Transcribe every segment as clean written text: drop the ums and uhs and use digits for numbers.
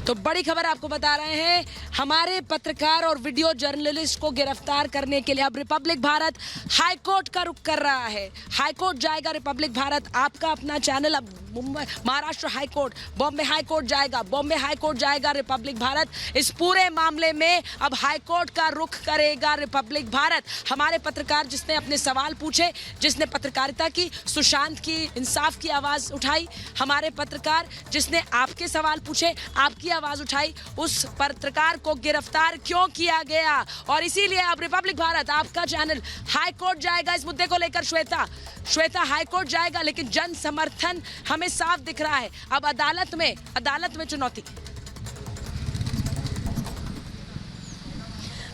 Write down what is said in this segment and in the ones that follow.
तो बड़ी खबर आपको बता रहे हैं, हमारे पत्रकार और वीडियो जर्नलिस्ट को गिरफ्तार करने के लिए अब रिपब्लिक भारत हाई कोर्ट का रुख कर रहा है। हाई कोर्ट जाएगा रिपब्लिक भारत, आपका अपना चैनल अब Mumbai Maharashtra high court, Bombay high court जाएगा, बॉम्बे हाई कोर्ट जाएगा रिपब्लिक भारत। इस पूरे मामले में अब हाई कोर्ट का रुख करेगा रिपब्लिक भारत। हमारे पत्रकार जिसने अपने सवाल पूछे, जिसने पत्रकारिता की, सुशांत की इंसाफ की आवाज उठाई, हमारे पत्रकार जिसने आपके सवाल पूछे, आपकी आवाज उठाई, उस पत्रकार को गिरफ्तार क्यों किया गया। और इसीलिए अब रिपब्लिक भारत, आपका चैनल हाई कोर्ट जाएगा इस मुद्दे को लेकर। श्वेता हाई कोर्ट जाएगा, लेकिन जन समर्थन हमें साफ दिख रहा है। अब अदालत में चुनौती।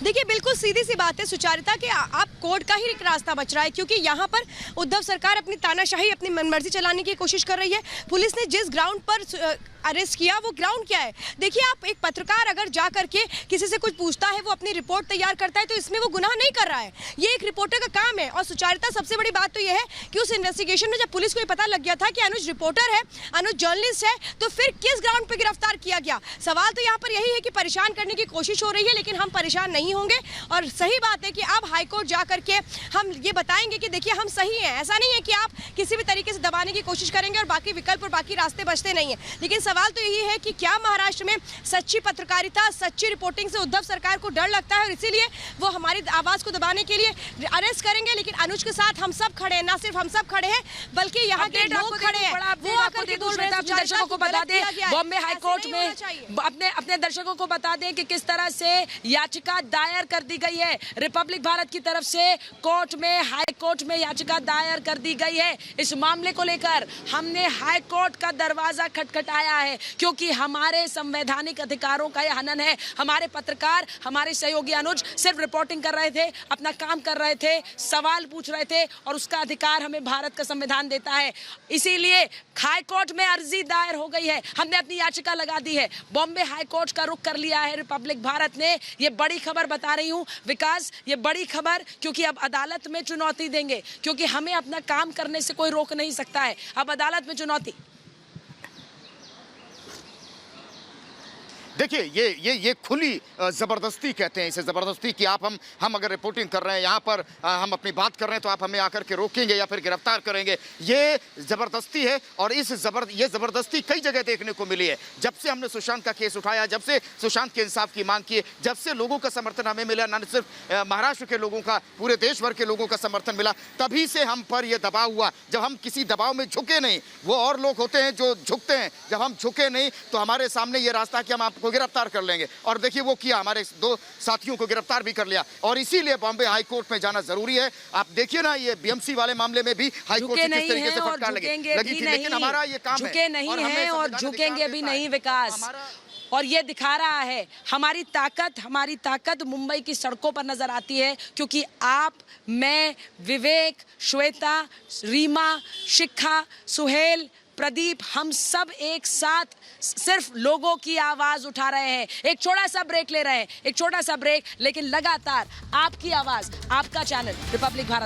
देखिए, बिल्कुल सीधी सी बात है सुचारिता कि आप कोर्ट का ही एक रास्ता बच रहा है, क्योंकि यहाँ पर उद्धव सरकार अपनी तानाशाही, अपनी मनमर्जी चलाने की कोशिश कर रही है। पुलिस ने जिस ग्राउंड पर अरेस्ट किया वो ग्राउंड क्या है? देखिए, आप एक पत्रकार अगर जा करके किसी से कुछ पूछता है, वो अपनी रिपोर्ट तैयार करता है, तो इसमें वो गुनाह नहीं कर रहा है। ये एक रिपोर्टर का काम है। और सुचारिता, सबसे बड़ी बात तो ये है कि उस इन्वेस्टिगेशन में जब पुलिस को ये पता लग गया था कि अनुज रिपोर्टर है, अनुज जर्नलिस्ट है, तो फिर किस ग्राउंड पर गिरफ्तार किया गया? सवाल तो यहाँ पर यही है कि परेशान करने की कोशिश हो रही है, लेकिन हम परेशान नहीं होंगे। और सही बात है कि अब हाईकोर्ट जा करके हम ये बताएंगे कि देखिए, हम सही हैं। ऐसा नहीं है कि आप किसी भी तरीके से दबाने की कोशिश करेंगे और बाकी विकल्प और बाकी रास्ते बचते नहीं है। लेकिन सवाल तो यही है कि क्या महाराष्ट्र में सच्ची पत्रकारिता, सच्ची रिपोर्टिंग से उद्धव सरकार को डर लगता है और इसीलिए वो हमारी आवाज को दबाने के लिए अरेस्ट करेंगे। लेकिन अनुज के साथ हम सब खड़े हैं, ना सिर्फ हम सब खड़े हैं बल्कि यहाँ के लोग खड़े हैं। वो आकर के बोल रहे हैं, अपने दर्शकों को बता दें, बॉम्बे हाई कोर्ट में अपने दर्शकों को बता दें कि किस तरह से याचिका दायर कर दी गई है। रिपब्लिक भारत की तरफ से कोर्ट में, हाई कोर्ट में याचिका दायर कर दी गई है। इस मामले को लेकर हमने हाई कोर्ट का दरवाजा खटखटाया है, क्योंकि हमारे संवैधानिक अधिकारों का यह हनन है। हमारे पत्रकार, हमारे सहयोगी अनुज सिर्फ रिपोर्टिंग कर रहे थे, अपना काम कर रहे थे, सवाल पूछ रहे थे, और उसका अधिकार हमें भारत का संविधान देता है। इसीलिए हाई कोर्ट में अर्जी दायर हो गई है, हमने अपनी याचिका लगा दी है। बॉम्बे हाई कोर्ट का रुख कर लिया है रिपब्लिक भारत ने। ये बड़ी खबर बता रही हूं विकास, ये बड़ी खबर, क्योंकि अब अदालत में चुनौती देंगे, क्योंकि हमें अपना काम करने से कोई रोक नहीं सकता है। अब अदालत में चुनौती। देखिए, ये खुली ज़बरदस्ती कहते हैं इसे, ज़बरदस्ती कि आप हम अगर रिपोर्टिंग कर रहे हैं, यहाँ पर हम अपनी बात कर रहे हैं, तो आप हमें आकर के रोकेंगे या फिर गिरफ्तार करेंगे। ये ज़बरदस्ती है, और ये ज़बरदस्ती कई जगह देखने को मिली है। जब से हमने सुशांत का केस उठाया, जब से सुशांत के इंसाफ की मांग की, जब से लोगों का समर्थन हमें मिला, न सिर्फ महाराष्ट्र के लोगों का, पूरे देश भर के लोगों का समर्थन मिला, तभी से हम पर यह दबाव हुआ। जब हम किसी दबाव में झुके नहीं, वो और लोग होते हैं जो झुकते हैं, जब हम झुके नहीं तो हमारे सामने ये रास्ता कि हम आपको गिरफ्तार कर लेंगे। और देखिए वो किया, हमारे दो साथियों को गिरफ्तार भी कर लिया। और इसीलिए बॉम्बे हाई कोर्ट में जाना जरूरी है। आप देखिए ना, ये बीएमसी वाले मामले में भी हाई कोर्ट से किस तरीके से फटकार लगी थी, लेकिन हमारा ये काम है, झुके नहीं है और झुकेंगे भी नहीं विकास। और ये दिखा रहा है हमारी ताकत मुंबई की सड़कों पर नजर आती है, क्योंकि आप, मैं, विवेक, श्वेता, रीमा, शिखा, सुहेल, प्रदीप, हम सब एक साथ सिर्फ लोगों की आवाज उठा रहे हैं। एक छोटा सा ब्रेक ले रहे हैं, एक छोटा सा ब्रेक, लेकिन लगातार आपकी आवाज, आपका चैनल रिपब्लिक भारत।